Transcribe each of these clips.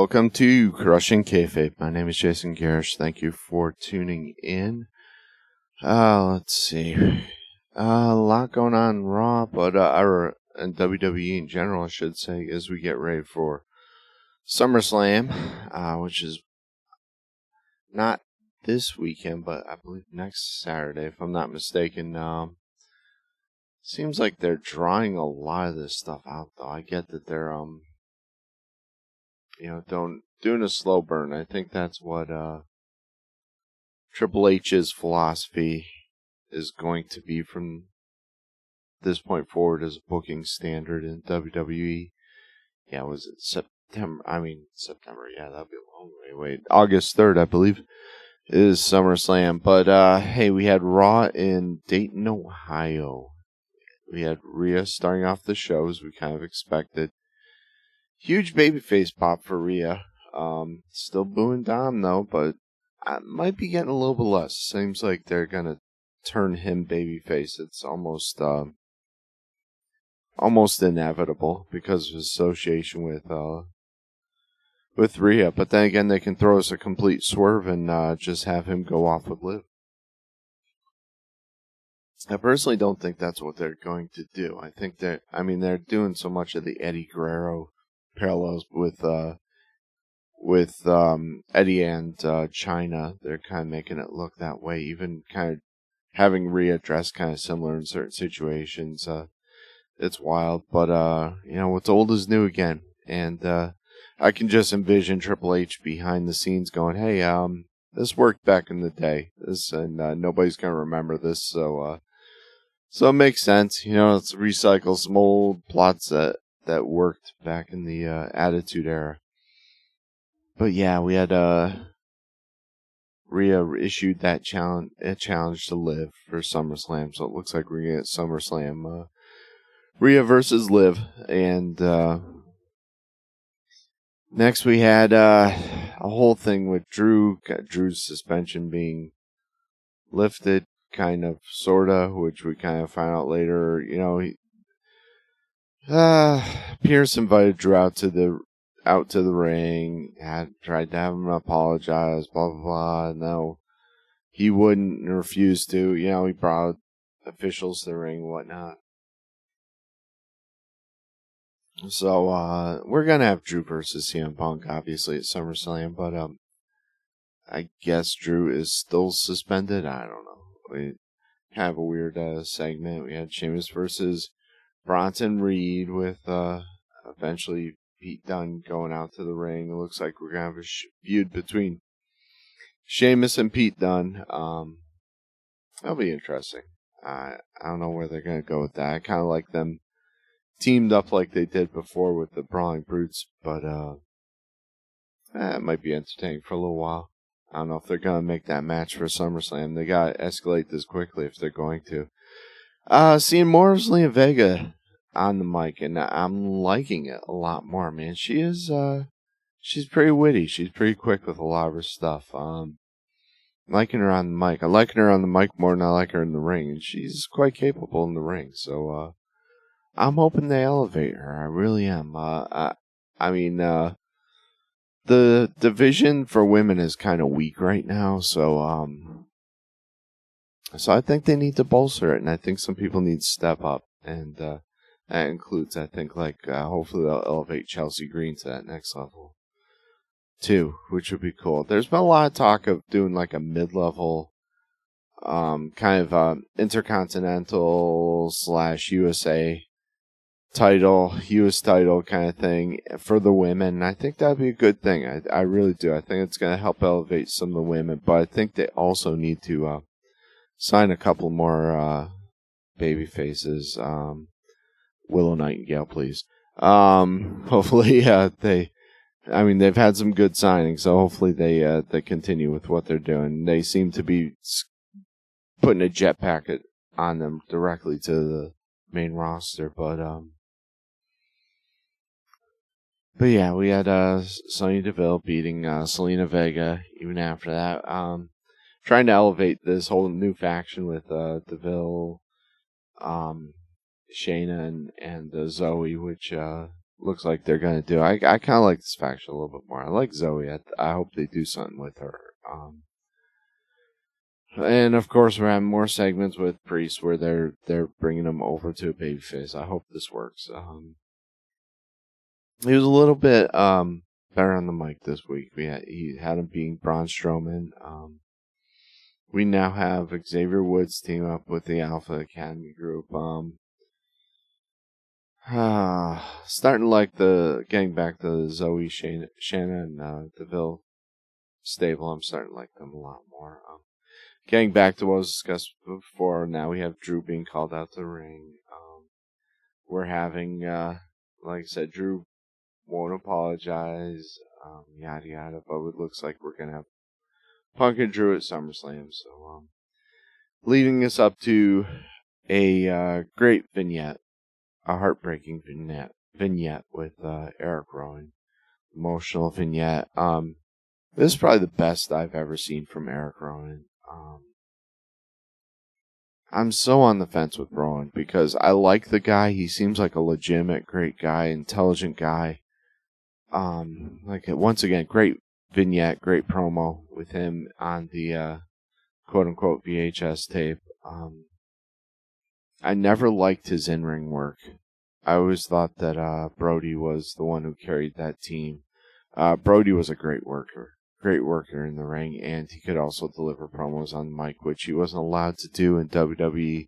Welcome to Crushing Kayfabe. My name is Jason Garish. Thank you for tuning in. Let's see. A lot going on in Raw, but and WWE in general, I should say, as we get ready for SummerSlam, which is not this weekend, but I believe next Saturday, if I'm not mistaken. Seems like they're drawing a lot of this stuff out, though. I get that they're doing a slow burn. I think that's what Triple H's philosophy is going to be from this point forward as a booking standard in WWE. Yeah, was it September? September. Yeah, that'd be a long way. Wait, August 3rd, I believe, is SummerSlam. But hey, we had Raw in Dayton, Ohio. We had Rhea starting off the show as we kind of expected. Huge babyface pop for Rhea. Still booing Dom though, but I might be getting a little bit less. Seems like they're gonna turn him babyface. It's almost inevitable because of his association with Rhea. But then again, they can throw us a complete swerve and just have him go off with Liv. I personally don't think that's what they're going to do. I think they're doing so much of the Eddie Guerrero parallels with Eddie and Chyna. They're kind of making it look that way. Even kind of having Rhea dress kind of similar in certain situations. It's wild, but what's old is new again, and I can just envision Triple H behind the scenes going, "Hey, this worked back in the day. Nobody's gonna remember this, so it makes sense. Let's recycle some old plots that worked back in the Attitude Era." But yeah, we had Rhea issued that challenge to Liv for SummerSlam, so it looks like we're gonna get SummerSlam Rhea versus Liv, and next we had a whole thing with Drew's suspension being lifted, kind of, sorta, which we kind of find out later. Pierce invited Drew out to the ring, had tried to have him apologize, blah blah blah. No, he wouldn't and refused to. He brought officials to the ring and whatnot. So we're gonna have Drew versus CM Punk, obviously, at SummerSlam, but I guess Drew is still suspended. I don't know. We have a weird segment. We had Sheamus versus Bronson Reed with eventually Pete Dunne going out to the ring. It looks like we're going to have a feud between Sheamus and Pete Dunne. That'll be interesting. I don't know where they're going to go with that. I kind of like them teamed up like they did before with the Brawling Brutes, but it might be entertaining for a little while. I don't know if they're going to make that match for SummerSlam. They got to escalate this quickly if they're going to. Seeing more of Zelina Vega on the mic, and I'm liking it a lot more, man. She is, she's pretty witty. She's pretty quick with a lot of her stuff. Liking her on the mic. I'm liking her on the mic more than I like her in the ring, and she's quite capable in the ring. So, I'm hoping they elevate her. I really am. The division for women is kind of weak right now, so I think they need to bolster it, and I think some people need to step up, and that includes, I think, hopefully they'll elevate Chelsea Green to that next level, too, which would be cool. There's been a lot of talk of doing like a mid-level Intercontinental / USA title, US title kind of thing for the women. I think that'd be a good thing. I really do. I think it's going to help elevate some of the women, but I think they also need to sign a couple more baby faces. Willow Nightingale, please. Hopefully, they've had some good signings, so hopefully they continue with what they're doing. They seem to be putting a jet packet on them directly to the main roster, but yeah, we had Sonya Deville beating Zelina Vega even after that. Trying to elevate this whole new faction with Deville, Shayna, and Zoe, which looks like they're going to do. I kind of like this faction a little bit more. I like Zoe. I hope they do something with her. And of course, we're having more segments with Priest where they're bringing him over to a babyface. I hope this works. He was a little bit better on the mic this week. He had him being Braun Strowman. We now have Xavier Woods team up with the Alpha Academy group. Starting to like getting back to Zoe, Shannon, and Deville stable. I'm starting to like them a lot more. Getting back to what was discussed before, now we have Drew being called out to the ring. We're having, like I said, Drew won't apologize, yada yada, but it looks like we're going to have Punk and Drew at SummerSlam. So, leading us up to a great vignette, a heartbreaking vignette with Eric Rowan. Emotional vignette. This is probably the best I've ever seen from Eric Rowan. I'm so on the fence with Rowan because I like the guy. He seems like a legitimate great guy, intelligent guy. Once again, great vignette, great promo with him on the quote-unquote VHS tape. I never liked his in-ring work. I always thought that Brody was the one who carried that team. Brody was a great worker in the ring, and he could also deliver promos on the mic, which he wasn't allowed to do in WWE.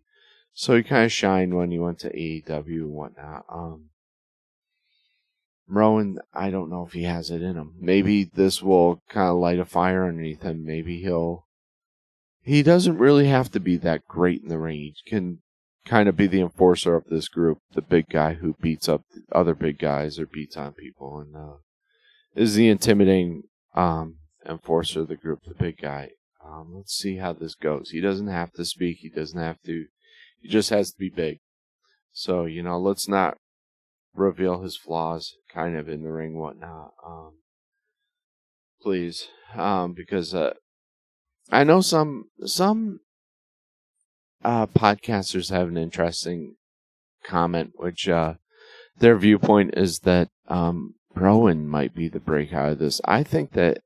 So he kind of shined when he went to AEW and whatnot. Rowan, I don't know if he has it in him. Maybe this will kind of light a fire underneath him. Maybe he doesn't really have to be that great in the ring. He can kind of be the enforcer of this group, the big guy who beats up other big guys or beats on people, and is the intimidating enforcer of the group, the big guy. Let's see how this goes. He doesn't have to speak. He doesn't have to. He just has to be big. So, let's not reveal his flaws kind of in the ring, whatnot. Please. Because I know some podcasters have an interesting comment, which their viewpoint is that Rowan might be the breakout of this. I think that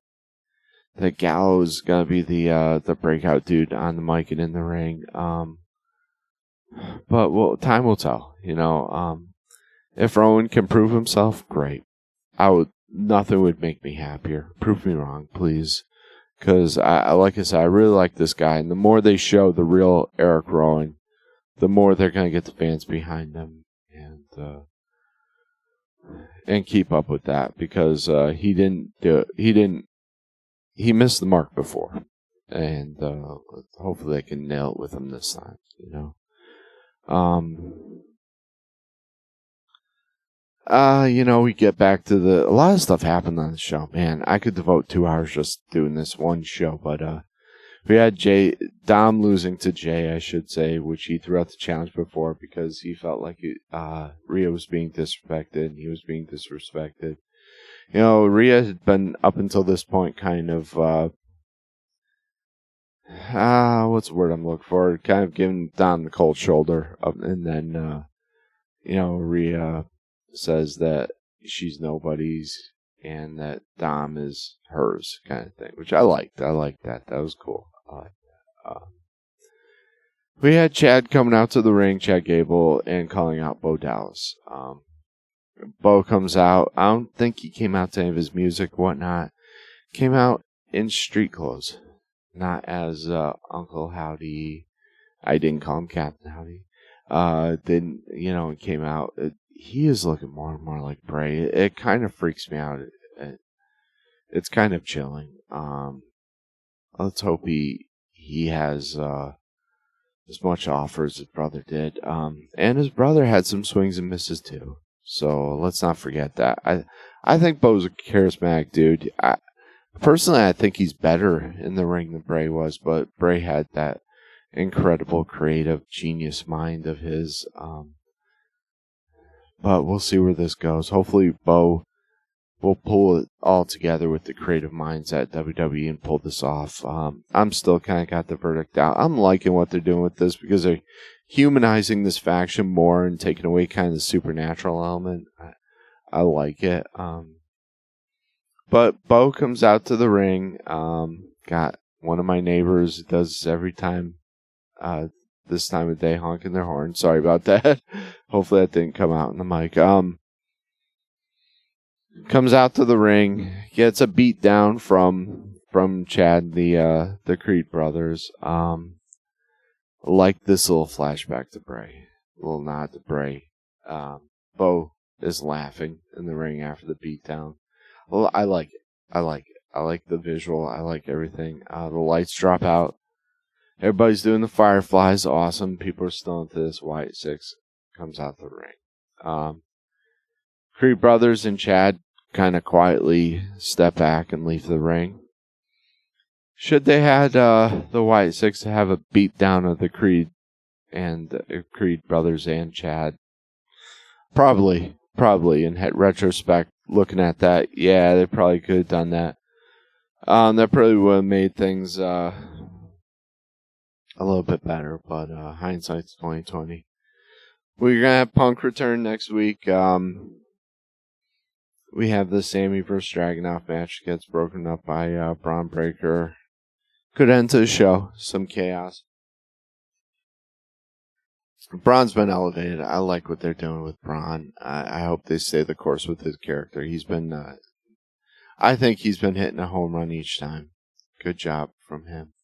Gallows is gonna be the breakout dude on the mic and in the ring. But time will tell. If Rowan can prove himself, great. Nothing would make me happier. Prove me wrong, please. Because like I said, I really like this guy, and the more they show the real Eric Rowan, the more they're gonna get the fans behind them, and keep up with that, because he didn't do it. He missed the mark before, and hopefully they can nail it with him this time. We get back to a lot of stuff happened on the show. Man, I could devote 2 hours just doing this one show, but we had Dom losing to Jay, I should say, which he threw out the challenge before because he felt like Rhea was being disrespected, and he was being disrespected. Rhea had been, up until this point, kind of, what's the word I'm looking for? Kind of giving Dom the cold shoulder, and then, Rhea says that she's nobody's and that Dom is hers, kind of thing, which I liked. I liked that. That was cool. I liked that. We had Chad coming out to the ring, Chad Gable, and calling out Bo Dallas. Bo comes out. I don't think he came out to any of his music, whatnot. Came out in street clothes, not as Uncle Howdy. I didn't call him Captain Howdy. Didn't, came out. He is looking more and more like Bray. It kind of freaks me out. It's kind of chilling. Let's hope he has as much offer as his brother did. And his brother had some swings and misses too. So let's not forget that. I think Bo's a charismatic dude. Personally, I think he's better in the ring than Bray was, but Bray had that incredible creative genius mind of his. But we'll see where this goes. Hopefully Bo will pull it all together with the creative minds at WWE and pull this off. I'm still kind of got the verdict out. I'm liking what they're doing with this because they're humanizing this faction more and taking away kind of the supernatural element. I like it. But Bo comes out to the ring. Got one of my neighbors does this every time. This time of day, honking their horn. Sorry about that. Hopefully that didn't come out in the mic. Comes out to the ring, gets a beat down from Chad, the Creed brothers. Like this little flashback to Bray, a little nod to Bray. Bo is laughing in the ring after the beatdown. Well, I like it. I like the visual. I like everything. The lights drop out. Everybody's doing the fireflies. Awesome. People are still into this. Wyatt Six comes out the ring. Creed brothers and Chad kind of quietly step back and leave the ring. Should they had the Wyatt Six have a beatdown of the Creed and Creed brothers and Chad? Probably in retrospect, looking at that, yeah, they probably could have done that. That probably would have made things a little bit better, but hindsight's 2020. We're gonna have Punk return next week. We have the Sammy vs. Dragunov match gets broken up by Braun Breaker. Good end to the show. Some chaos. Braun's been elevated. I like what they're doing with Braun. I hope they stay the course with his character. He's been, I think he's been hitting a home run each time. Good job from him.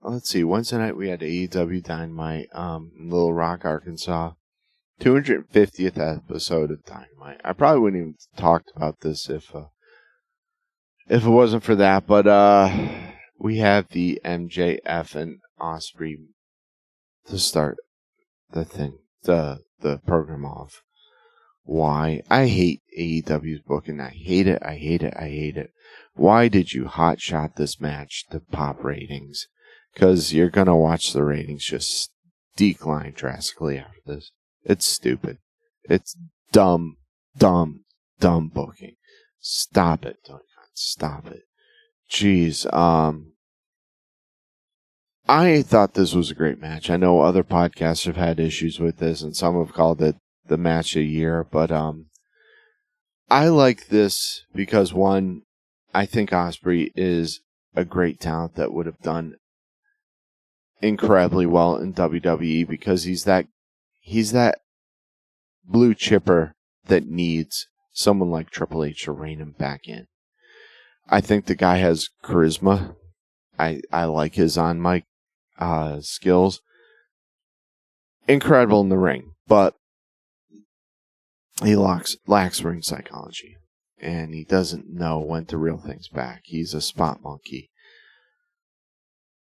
Let's see. Wednesday night we had AEW Dynamite, Little Rock, Arkansas. 250th episode of Dynamite. I probably wouldn't even talked about this if it wasn't for that. But we have the MJF and Ospreay to start the thing, the program off. Why? I hate AEW's booking. I hate it. Why did you hotshot this match to pop ratings? Because you're going to watch the ratings just decline drastically after this. It's stupid. It's dumb booking. Stop it, Tony Khan. Stop it. Jeez. I thought this was a great match. I know other podcasts have had issues with this, and some have called it the match of the year, but I like this because, one, I think Ospreay is a great talent that would have done incredibly well in WWE because he's that blue chipper that needs someone like Triple H to rein him back in. I think the guy has charisma. I like his on-mic skills. Incredible in the ring, but he lacks ring psychology, and he doesn't know when to reel things back. He's a spot monkey.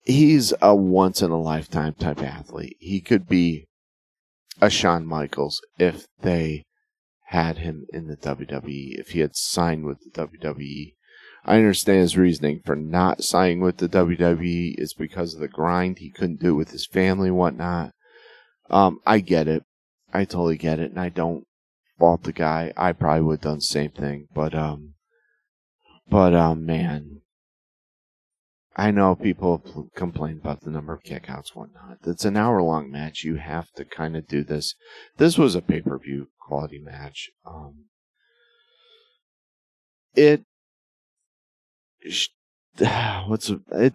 He's a once-in-a-lifetime type athlete. He could be a Shawn Michaels if they had him in the WWE, if he had signed with the WWE. I understand his reasoning for not signing with the WWE is because of the grind. He couldn't do it with his family and whatnot. I get it. I totally get it, and I don't fault the guy. I probably would have done the same thing, but man, I know people complain about the number of kickouts, whatnot. It's an hour-long match. You have to kind of do this. This was a pay-per-view quality match. It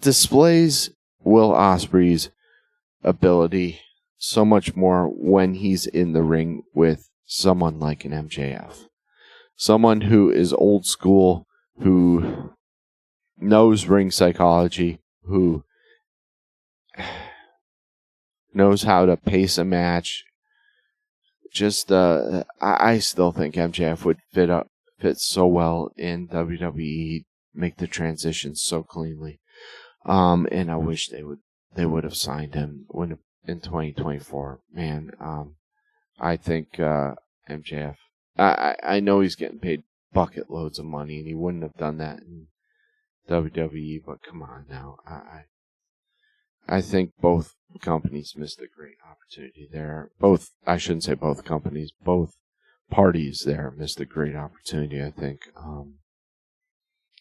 displays Will Ospreay's ability so much more when he's in the ring with someone like an MJF. Someone who is old school, who knows ring psychology, who knows how to pace a match. Just, I still think MJF would fit so well in WWE, make the transition so cleanly. And I wish they would have signed him in 2024. Man, I think MJF. I know he's getting paid bucket loads of money, and he wouldn't have done that in WWE. But come on now, I think both companies missed a great opportunity there. I shouldn't say both companies, both parties there missed a great opportunity. I think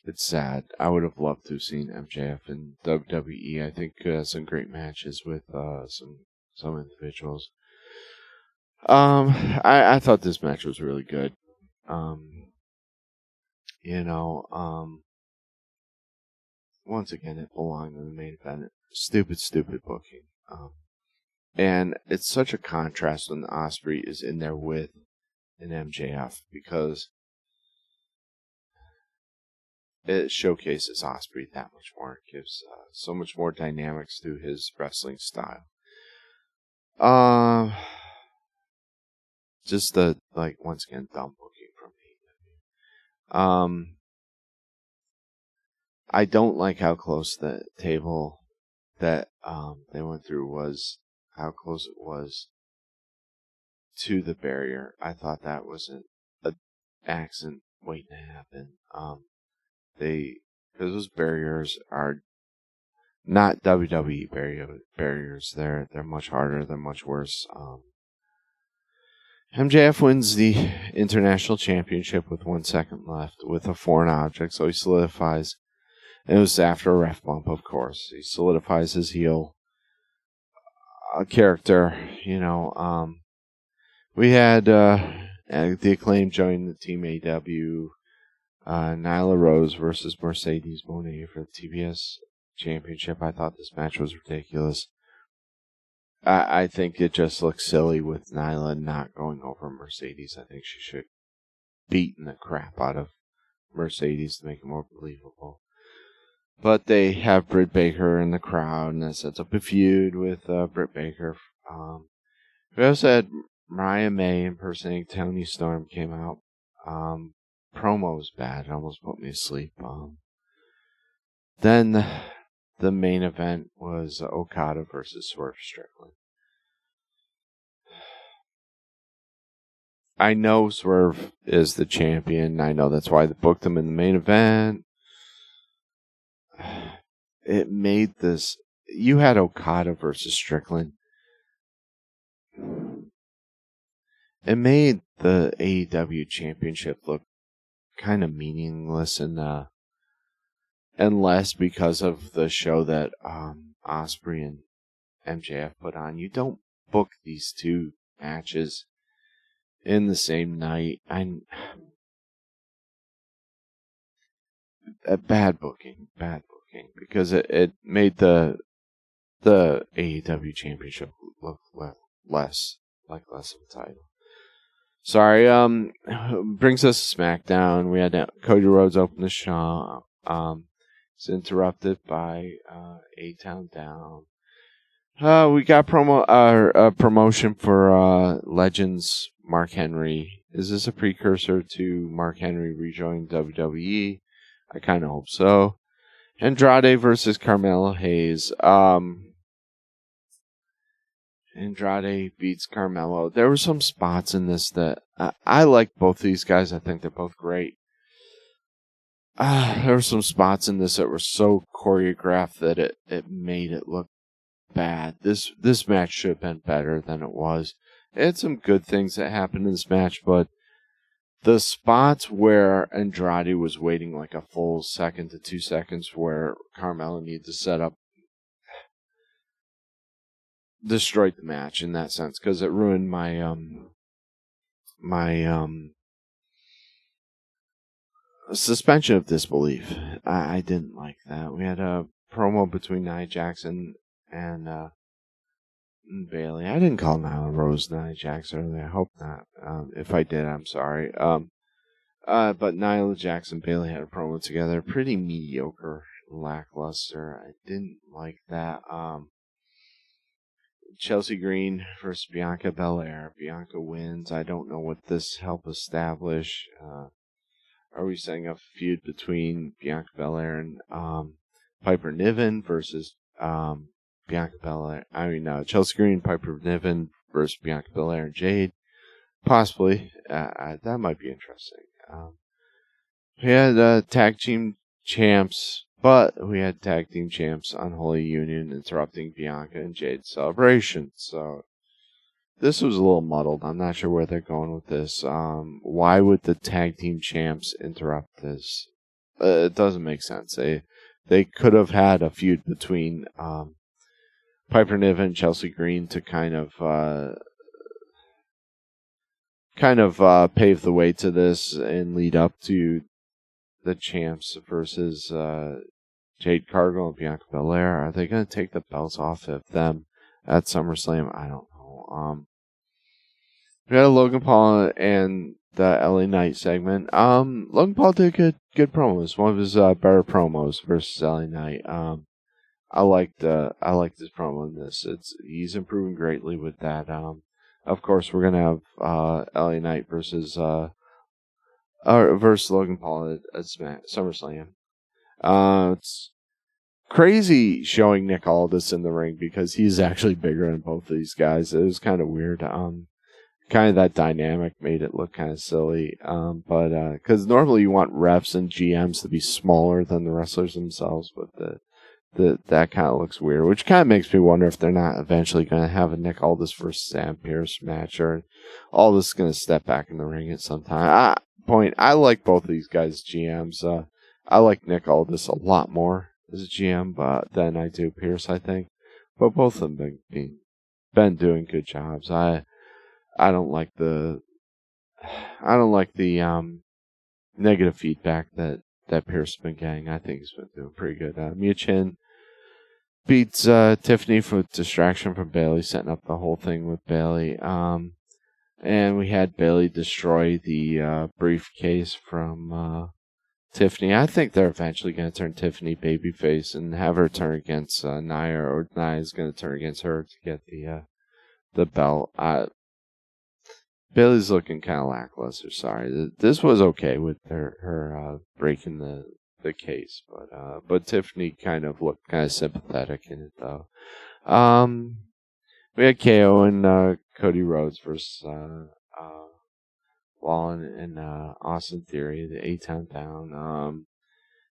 it's sad. I would have loved to have seen MJF in WWE. I think some great matches with some individuals. I thought this match was really good. Once again, it belonged in the main event. Stupid booking. And it's such a contrast when Ospreay is in there with an MJF because it showcases Ospreay that much more. It gives so much more dynamics to his wrestling style. Just the, once again, dumb booking from AEW. I don't like how close the table that they went through was, how close it was to the barrier. I thought that was an accident waiting to happen. Because those barriers are not WWE barriers. They're much harder. They're much worse. MJF wins the International Championship with 1 second left with a foreign object, so he solidifies. And it was after a ref bump, of course. He solidifies his heel character. We had the Acclaim join the Team AW. Nyla Rose versus Mercedes Moné for the TBS Championship. I thought this match was ridiculous. I think it just looks silly with Nyla not going over Mercedes. I think she should beaten the crap out of Mercedes to make it more believable. But they have Britt Baker in the crowd, and that sets up a feud with Britt Baker. We also had Mariah May impersonating Toni Storm came out. Promo was bad. It almost put me to sleep. Then the main event was Okada versus Swerve Strickland. I know Swerve is the champion. I know that's why they booked him in the main event. It made this... You had Okada versus Strickland. It made the AEW championship look kind of meaningless and less because of the show that Ospreay and MJF put on. You don't book these two matches in the same night. Bad booking, because it made the AEW championship look less of a title. Sorry, brings us to SmackDown. We had Cody Rhodes open the show. It's interrupted by A-Town Down. We got promotion for Legends Mark Henry. Is this a precursor to Mark Henry rejoining WWE? I kind of hope so. Andrade versus Carmelo Hayes. Andrade beats Carmelo. There were some spots in this that I like both these guys. I think they're both great. There were some spots in this that were so choreographed that it made it look bad. This match should have been better than it was. It had some good things that happened in this match, but the spots where Andrade was waiting like a full second to 2 seconds where Carmelo needed to set up destroyed the match in that sense because it ruined my suspension of disbelief. I didn't like that. We had a promo between Nia Jackson and Bayley. I didn't call Nyla Rose Nia Jackson earlier. I hope not. If I did, I'm sorry. But Nyla Jackson and Bayley had a promo together. Pretty mediocre, lackluster. I didn't like that. Chelsea Green versus Bianca Belair. Bianca wins. I don't know what this helped establish. Are we setting up a feud between Bianca Belair and Piper Niven versus Bianca Belair? Chelsea Green, Piper Niven versus Bianca Belair and Jade. Possibly. That might be interesting. We had tag team champs, but we had tag team champs Unholy Union interrupting Bianca and Jade's celebration. So this was a little muddled. I'm not sure where they're going with this. Why would the tag team champs interrupt this? It doesn't make sense. They could have had a feud between Piper Niven and Chelsea Green to kind of kind of paved the way to this and lead up to the champs versus Jade Cargill and Bianca Belair. Are they going to take the belts off of them at SummerSlam? I don't know. We had Logan Paul and the LA Knight segment. Logan Paul did good promos. One of his better promos versus LA Knight. I liked his promo in this. He's improving greatly with that. Of course, we're gonna have LA Knight versus Logan Paul at SummerSlam. It's crazy showing Nick Aldis in the ring because he's actually bigger than both of these guys. It was kind of weird. Kind of that dynamic made it look kind of silly. But because normally you want refs and GMs to be smaller than the wrestlers themselves, but that kind of looks weird, which kind of makes me wonder if they're not eventually going to have a Nick Aldis versus Sam Pearce match, or Aldis is going to step back in the ring at some time. I like both of these guys GMs. I like Nick Aldis a lot more as a GM than I do Pearce, I think. But both of them been doing good jobs. I don't like the negative feedback that Pearce has been getting. I think he's been doing pretty good. Mia Chin beats Tiffany for distraction from Bayley, setting up the whole thing with Bayley. And we had Bayley destroy the briefcase from Tiffany. I think they're eventually going to turn Tiffany babyface and have her turn against Nia, or Nia's going to turn against her to get the belt. Bayley's looking kind of lackluster. Sorry, this was okay with her breaking the case, but Tiffany kind of looked kind of sympathetic in it though. We had KO and Cody Rhodes versus Wallen and Austin Theory, the 8-10 down.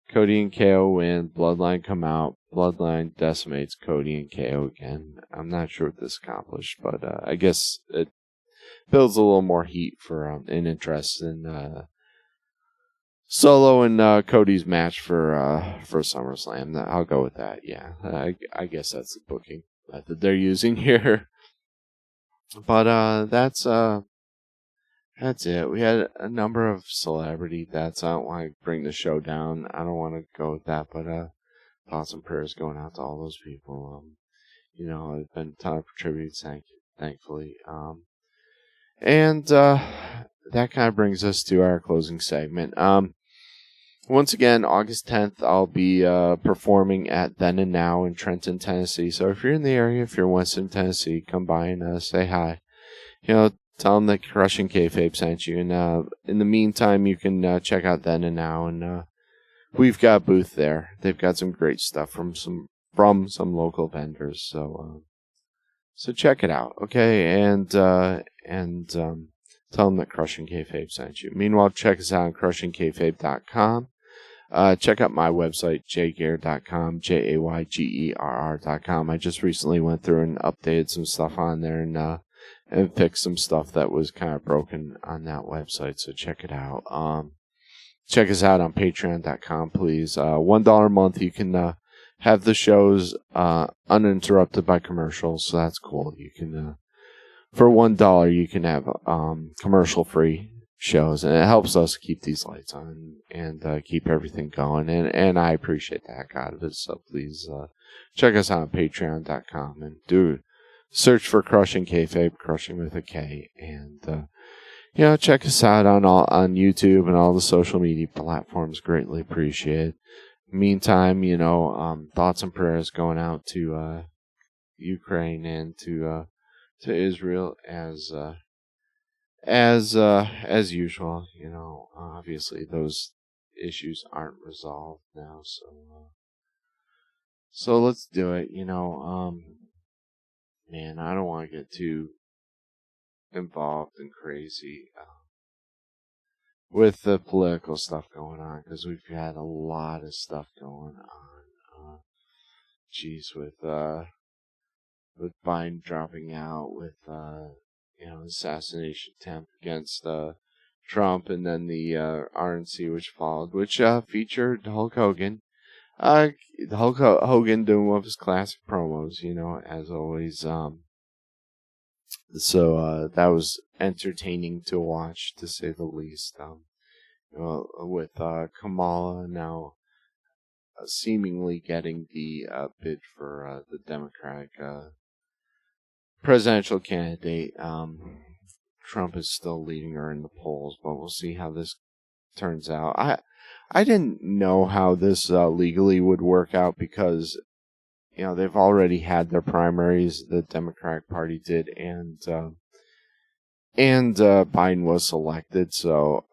Cody and KO win. Bloodline come out. Bloodline decimates Cody and KO again. I'm not sure what this accomplished, but I guess it builds a little more heat for and interest in Solo and Cody's match for SummerSlam. I'll go with that. Yeah, I guess that's the booking method they're using here. But that's it. We had a number of celebrity deaths. I don't want to bring the show down. I don't want to go with that. But thoughts and prayers going out to all those people. There's been a ton of tributes, thankfully. And that kind of brings us to our closing segment. Once again, August 10th, I'll be performing at Then and Now in Trenton, Tennessee. So if you're in the area, if you're in Western Tennessee, come by and say hi. Tell them that Crushing Kayfabe sent you. And in the meantime, you can check out Then and Now. And we've got a booth there. They've got some great stuff from some local vendors. So check it out, okay? And tell them that Crushing Kayfabe sent you. Meanwhile, check us out on CrushingKayfabe.com. Check out my website, jaygerr.com, JAYGERR.com. I just recently went through and updated some stuff on there and fixed some stuff that was kind of broken on that website, so check it out. Check us out on patreon.com, please. $1 a month, you can have the shows uninterrupted by commercials, so that's cool. You can for $1 you can have commercial free shows, and it helps us keep these lights on and keep everything going, and I appreciate the heck out of it. So please check us out on patreon.com and do search for Crushing Kayfabe, Crushing with a K, and check us out on YouTube and all the social media platforms. Greatly appreciate. Meantime, thoughts and prayers going out to Ukraine and to Israel as usual. Obviously those issues aren't resolved now, so let's do it. Man, I don't want to get too involved and crazy with the political stuff going on, because we've had a lot of stuff going on. With Biden dropping out, with assassination attempt against Trump, and then the RNC which followed, which featured Hulk Hogan. Hulk Hogan doing one of his classic promos, as always. So that was entertaining to watch, to say the least. With Kamala now seemingly getting the bid for the Democratic presidential candidate. Trump is still leading her in the polls, but we'll see how this turns out. I didn't know how this legally would work out because they've already had their primaries. The Democratic Party did, and Biden was selected. So,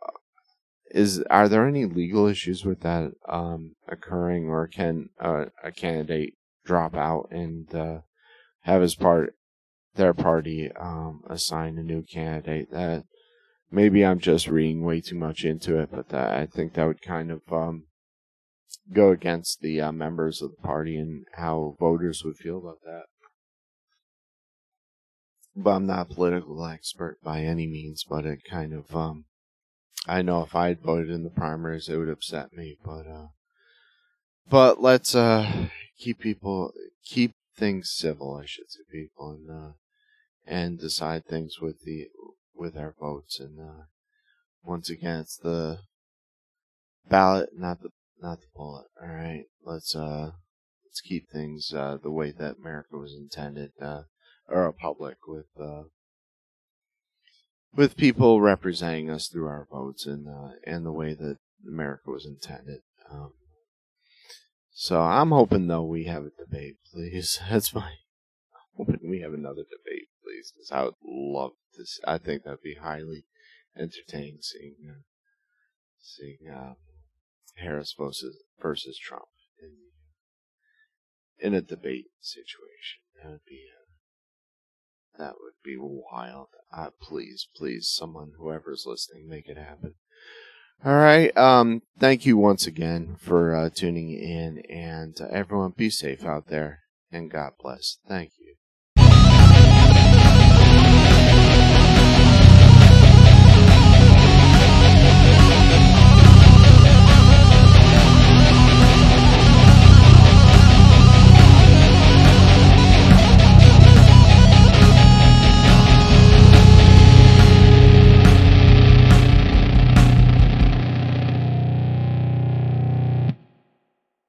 are there any legal issues with that occurring, or can a candidate drop out and have their party assign a new candidate? That maybe I'm just reading way too much into it, but I think that would kind of go against the members of the party and how voters would feel about that. But I'm not a political expert by any means, but it kind of I know if I had voted in the primaries, it would upset me. But let's keep things civil, I should say, people, and decide things with our votes. And once again, it's the ballot, not the bullet. All right, let's keep things the way that America was intended, a republic with people representing us through our votes, and the way that America was intended. So I'm hoping though we have a debate, please. Hoping we have another debate, please, because I would love this. I think that'd be highly entertaining seeing Harris versus Trump in a debate situation. That would be wild. Please, someone, whoever's listening, make it happen. All right. Thank you once again for tuning in, and everyone be safe out there, and God bless. Thank you.